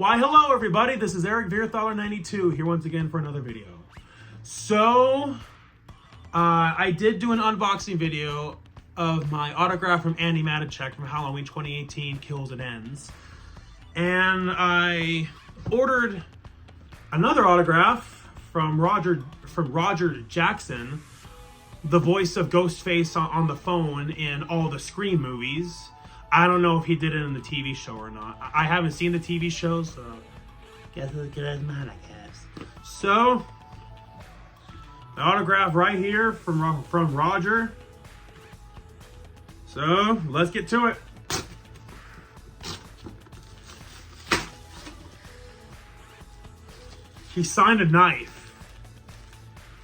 Why, hello everybody, this is Eric Vierthaler92 here once again for another video. So, I did do an unboxing video of my autograph from Andy Matichek from Halloween 2018 Kills and Ends. And I ordered another autograph from Roger Jackson, the voice of Ghostface on the phone in all the Scream movies. I don't know if he did it in the TV show or not. I haven't seen the TV show, so guess it's good as mine, I guess. So, the autograph right here from Roger. So, let's get to it. He signed a knife.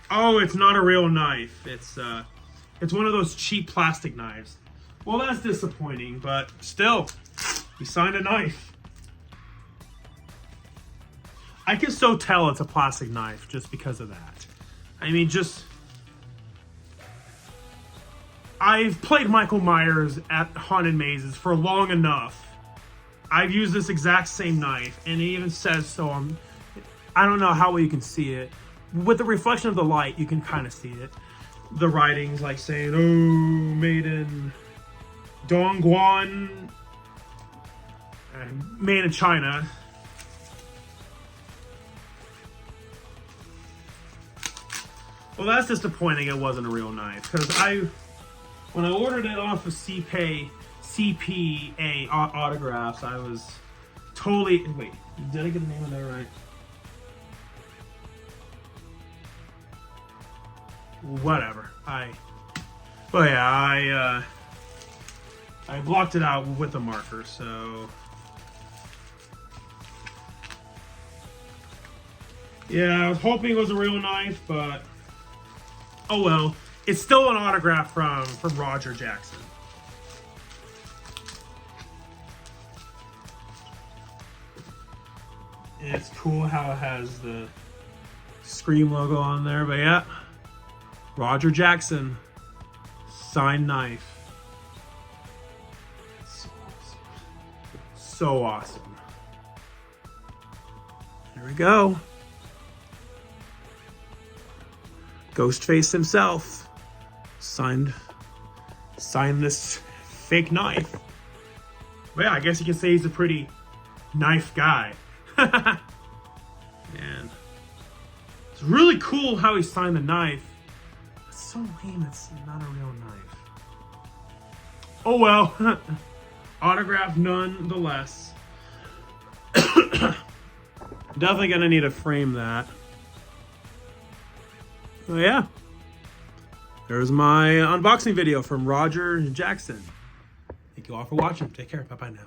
Oh, it's not a real knife. It's one of those cheap plastic knives. Well, that's disappointing, but still, he signed a knife. I can so tell it's a plastic knife just because of that. I mean, I've played Michael Myers at Haunted Mazes for long enough. I've used this exact same knife, and it even says so on... I don't know how well you can see it. With the reflection of the light, you can kind of see it. The writing's like saying, oh, made in Dongguan, made in China. Well, that's disappointing. It wasn't a real knife because when I ordered it off of CPA autographs, I was totally. Wait, did I get the name of that right? Whatever. But yeah, I blocked it out with a marker, so yeah, I was hoping it was a real knife, but oh well. It's still an autograph from Roger Jackson. And it's cool how it has the Scream logo on there, but yeah, Roger Jackson, signed knife. So awesome. There we go. Ghostface himself signed this fake knife. Well, yeah, I guess you can say he's a pretty knife guy. Man, it's really cool how he signed the knife. It's so lame. It's not a real knife. Oh well. Autograph nonetheless. Definitely gonna need to frame that. So yeah, there's my unboxing video from Roger Jackson. Thank you all for watching. Take care. Bye bye now.